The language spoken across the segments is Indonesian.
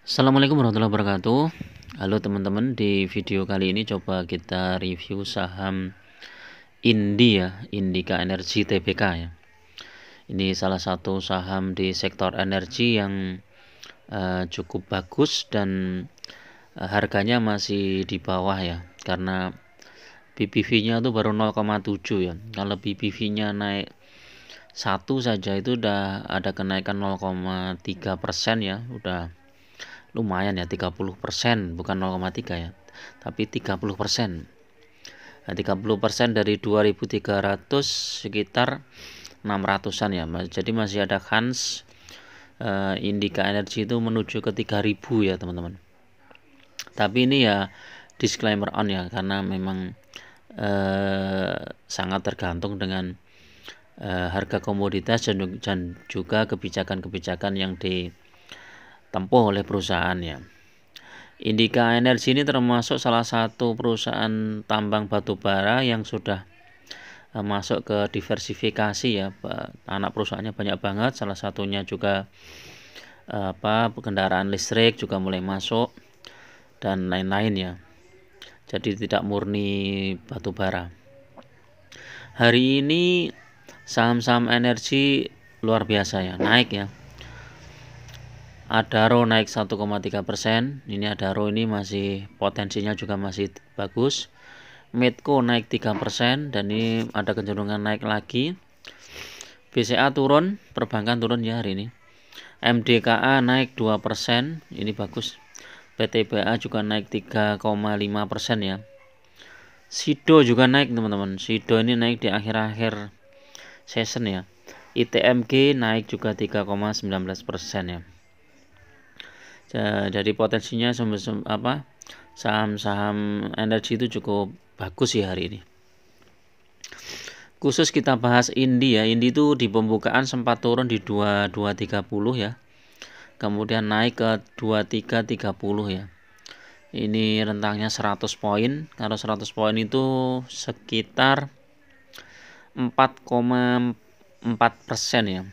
Assalamualaikum warahmatullahi wabarakatuh. Halo teman-teman, di video kali ini coba kita review saham Indi ya, Indika Energi Tbk ya. Ini salah satu saham di sektor energi yang cukup bagus dan harganya masih di bawah ya, karena BPV-nya tuh baru 0,7 ya. Kalau BPV-nya naik satu saja itu udah ada kenaikan 0,3% ya, udah lumayan ya, 30%, bukan 0,3 ya, tapi 30%. Nah, 30% dari 2.300 sekitar 600-an ya, jadi masih ada kans Indika Energi itu menuju ke 3.000 ya teman-teman. Tapi ini ya disclaimer on ya, karena memang sangat tergantung dengan harga komoditas dan juga kebijakan-kebijakan yang ditempuh oleh perusahaan ya. Indika Energi ini termasuk salah satu perusahaan tambang batubara yang sudah masuk ke diversifikasi ya. Anak perusahaannya banyak banget, salah satunya juga kendaraan listrik juga mulai masuk dan lain-lain ya. Jadi tidak murni batubara. Hari ini saham-saham energi luar biasa ya, naik ya. Adaro naik 1,3%. Ini Adaro ini masih potensinya juga masih bagus. Medco naik 3% dan ini ada kecenderungan naik lagi. BCA turun, perbankan turun ya hari ini. MDKA naik 2%, ini bagus. PTBA juga naik 3,5% ya. Sido juga naik teman-teman. Sido ini naik di akhir-akhir season ya. ITMG naik juga 3,19% ya. Jadi potensinya saham-saham energi itu cukup bagus sih hari ini. Khusus kita bahas Indi ya. Indi itu di pembukaan sempat turun di 2230 ya. Kemudian naik ke 2330 ya. Ini rentangnya 100 poin. Kalau 100 poin itu sekitar 4,4% ya.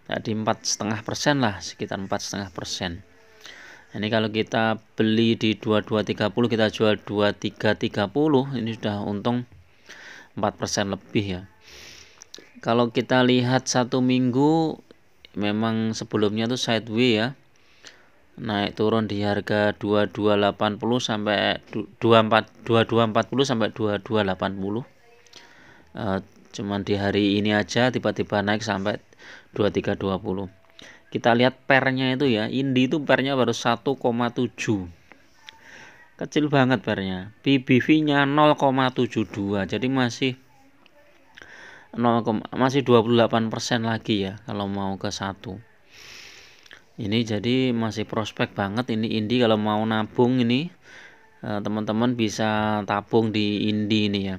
Jadi 4,5% lah, sekitar 4,5%. Ini kalau kita beli di 2230, kita jual 2330, ini sudah untung 4% lebih ya. Kalau kita lihat satu minggu, memang sebelumnya tuh sideways ya, naik turun di harga 2280 sampai 2240 sampai 2280. Cuman di hari ini aja tiba-tiba naik sampai 2320. Kita lihat pernya itu ya, Indi itu pernya baru 1,7. Kecil banget pernya. PBV-nya 0,72. Jadi masih 28% lagi ya kalau mau ke 1. Ini jadi masih prospek banget ini Indi. Kalau mau nabung ini teman-teman bisa tabung di Indi ini ya.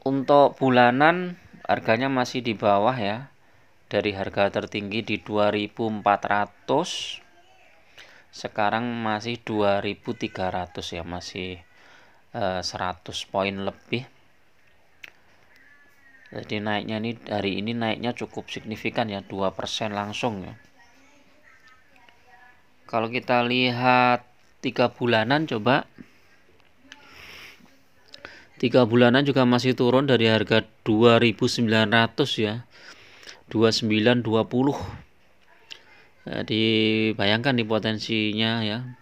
Untuk bulanan harganya masih di bawah ya. Dari harga tertinggi di 2.400, sekarang masih 2.300 ya, masih 100 poin lebih. Jadi naiknya ini hari ini naiknya cukup signifikan ya, 2% langsung ya. Kalau kita lihat 3 bulanan coba. 3 bulanan juga masih turun dari harga 2.900 ya. 2920. Jadi bayangkan nih potensinya ya.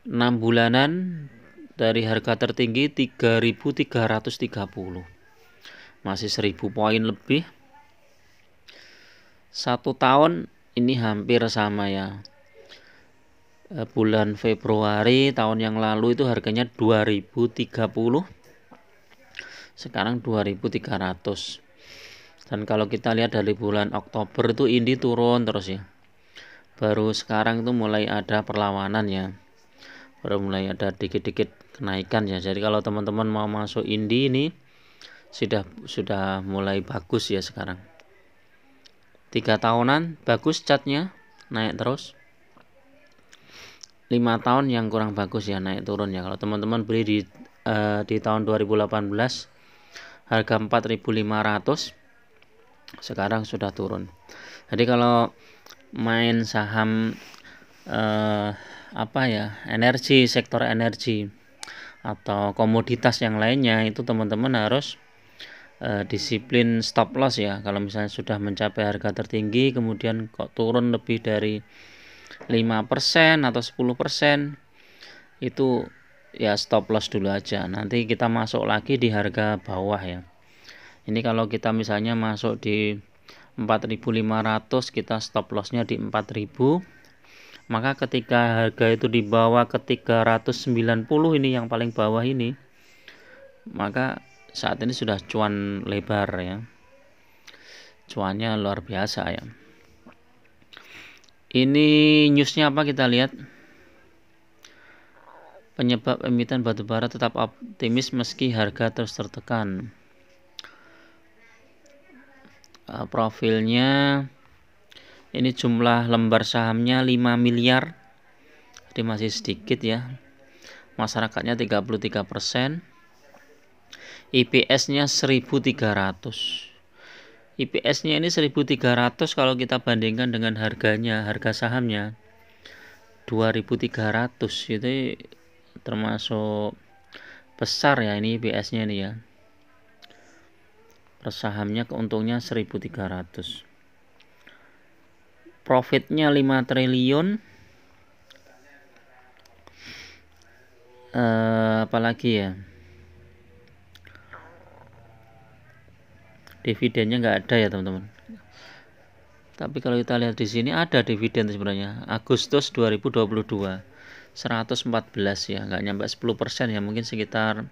6 bulanan dari harga tertinggi 3.330. Masih 1.000 poin lebih. 1 tahun ini hampir sama ya. Bulan Februari tahun yang lalu itu harganya 2030, sekarang 2300. Dan kalau kita lihat dari bulan Oktober itu Indi turun terus ya. Baru sekarang itu mulai ada perlawanan ya, baru mulai ada dikit-dikit kenaikan ya. Jadi kalau teman-teman mau masuk Indi ini sudah mulai bagus ya sekarang. 3 tahunan bagus catnya, naik terus. 5 tahun yang kurang bagus ya, naik turun ya. Kalau teman-teman beli di tahun 2018 harga 4.500, sekarang sudah turun. Jadi kalau main saham energi, sektor energi atau komoditas yang lainnya, itu teman-teman harus disiplin stop loss ya. Kalau misalnya sudah mencapai harga tertinggi kemudian kok turun lebih dari 5% atau 10%, itu ya stop loss dulu aja, nanti kita masuk lagi di harga bawah ya. Ini kalau kita misalnya masuk di 4.500, kita stop lossnya di 4.000, maka ketika harga itu di bawah ke 390, ini yang paling bawah ini, maka saat ini sudah cuan lebar ya, cuannya luar biasa ya. Ini newsnya apa, kita lihat. Penyebab emiten batubara tetap optimis meski harga terus tertekan. Profilnya ini jumlah lembar sahamnya 5 miliar, jadi masih sedikit ya. Masyarakatnya 33%. IPS-nya 1300. IPS-nya ini 1300, kalau kita bandingkan dengan harganya, harga sahamnya 2300, itu termasuk besar ya ini IPS-nya ini ya. Per sahamnya keuntungnya 1300. Profitnya 5 triliun. Apalagi ya, dividennya nggak ada ya teman-teman. Tapi kalau kita lihat di sini ada dividen sebenarnya. Agustus 2022 114 ya, nggak nyampe 10% ya, mungkin sekitar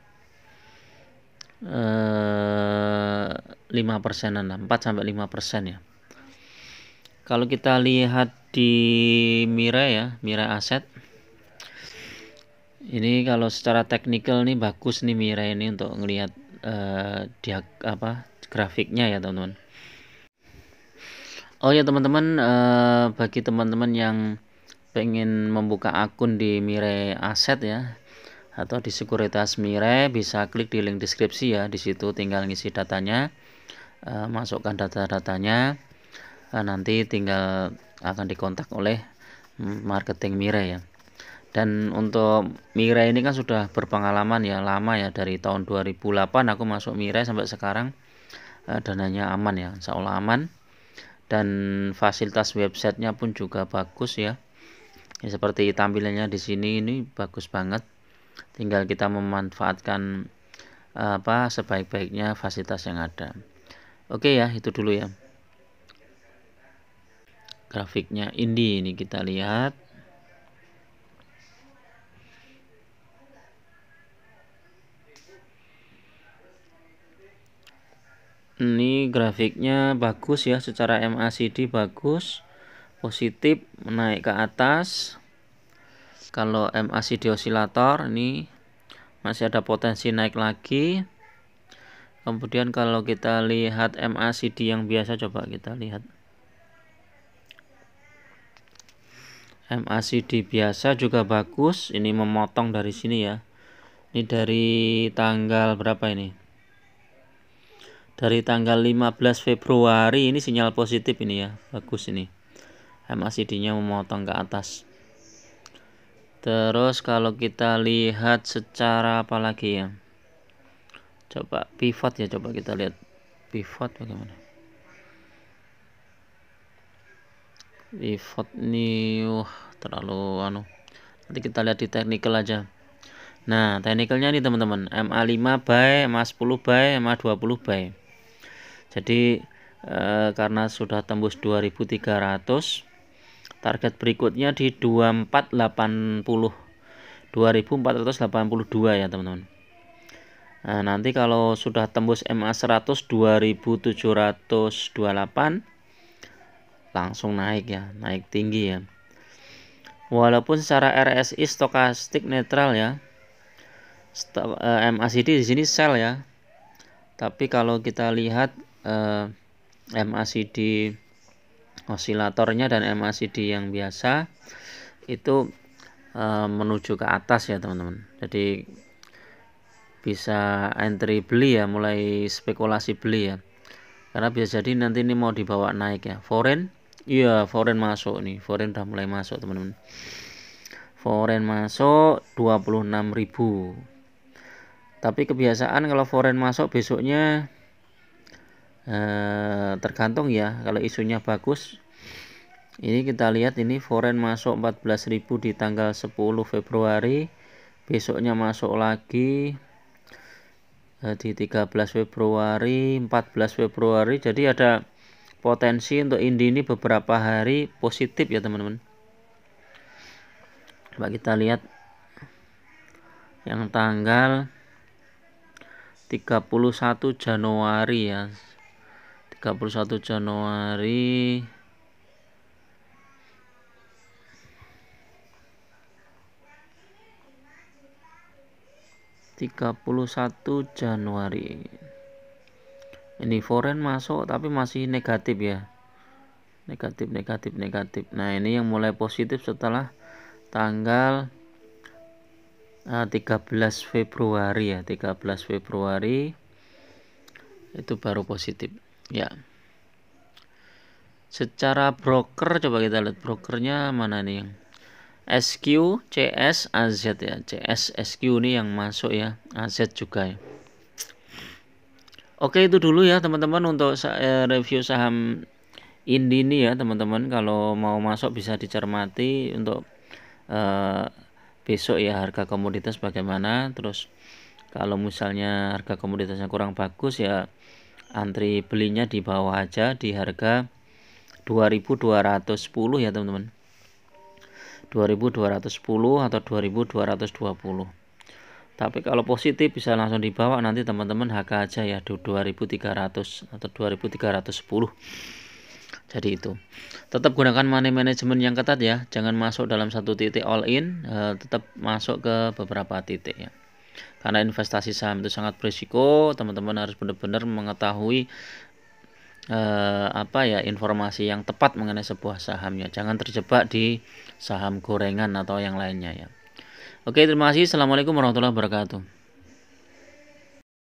5%-an lah, 4-5% ya. Kalau kita lihat di Mirai ya, Mirai Aset, ini kalau secara teknikal nih bagus nih Mirai ini untuk ngelihat grafiknya ya teman-teman. Oh ya teman-teman, bagi teman-teman yang pengen membuka akun di Mirai Aset ya, atau di sekuritas Mirai, bisa klik di link deskripsi ya. Di situ tinggal ngisi datanya, masukkan data-datanya, nanti tinggal akan dikontak oleh marketing Mirai ya. Dan untuk Mirai ini kan sudah berpengalaman ya, lama ya, dari tahun 2008 aku masuk Mirai sampai sekarang. Dananya aman ya, insya Allah aman. Dan fasilitas websitenya pun juga bagus ya. Seperti tampilannya di sini ini bagus banget. Tinggal kita memanfaatkan sebaik-baiknya fasilitas yang ada. Oke ya, itu dulu ya. Grafiknya Indi ini kita lihat. Ini grafiknya bagus ya, secara MACD bagus, positif, menaik ke atas. Kalau MACD osilator ini masih ada potensi naik lagi. Kemudian kalau kita lihat MACD yang biasa, coba kita lihat. MACD biasa juga bagus, ini memotong dari sini ya. Ini dari tanggal berapa ini? Dari tanggal 15 Februari ini sinyal positif ini ya, bagus ini. MACD-nya memotong ke atas. Terus kalau kita lihat secara apa lagi ya? Coba pivot ya, coba kita lihat pivot bagaimana. Pivot ini terlalu nanti kita lihat di technical aja. Nah, teknikalnya nih teman-teman, MA5 buy, MA10 buy, MA20 buy. Jadi karena sudah tembus 2300, target berikutnya di 2480, 2482 ya teman-teman. Nah, nanti kalau sudah tembus MA100 2728, langsung naik ya, naik tinggi ya. Walaupun secara RSI stokastik netral ya, MACD di sini sell ya. Tapi kalau kita lihat MACD osilatornya dan MACD yang biasa itu menuju ke atas ya teman-teman. Jadi bisa entry beli ya, mulai spekulasi beli ya. karena bisa jadi nanti ini mau dibawa naik ya. Foreign, iya foreign masuk nih, foreign udah mulai masuk teman-teman. Foreign masuk 26.000. Tapi kebiasaan kalau foreign masuk besoknya tergantung ya, kalau isunya bagus. Ini kita lihat ini foreign masuk 14.000 di tanggal 10 Februari. Besoknya masuk lagi di 13 Februari, 14 Februari. Jadi ada potensi untuk Indi ini beberapa hari positif ya teman-teman. Coba kita lihat yang tanggal 31 Januari ya. 31 Januari ini foreign masuk tapi masih negatif ya, negatif. Nah ini yang mulai positif setelah tanggal 13 Februari ya, 13 Februari itu baru positif ya. Secara broker coba kita lihat brokernya mana nih, yang SQ, CS, AZ ya. CS, SQ ini yang masuk ya, AZ juga ya. Oke, itu dulu ya teman-teman untuk review saham Indi ini ya teman-teman. Kalau mau masuk bisa dicermati untuk besok ya, harga komoditas bagaimana. Terus kalau misalnya harga komoditasnya kurang bagus ya antri belinya di bawah aja di harga 2210 ya teman-teman. 2210 atau 2220. Tapi kalau positif bisa langsung dibawa nanti teman-teman HK aja ya 2300 atau 2310. Jadi itu. Tetap gunakan money management yang ketat ya. Jangan masuk dalam satu titik all in, tetap masuk ke beberapa titik ya. Karena investasi saham itu sangat berisiko, teman-teman harus benar-benar mengetahui informasi yang tepat mengenai sebuah sahamnya. Jangan terjebak di saham gorengan atau yang lainnya ya. Oke, terima kasih. Assalamualaikum warahmatullahi wabarakatuh.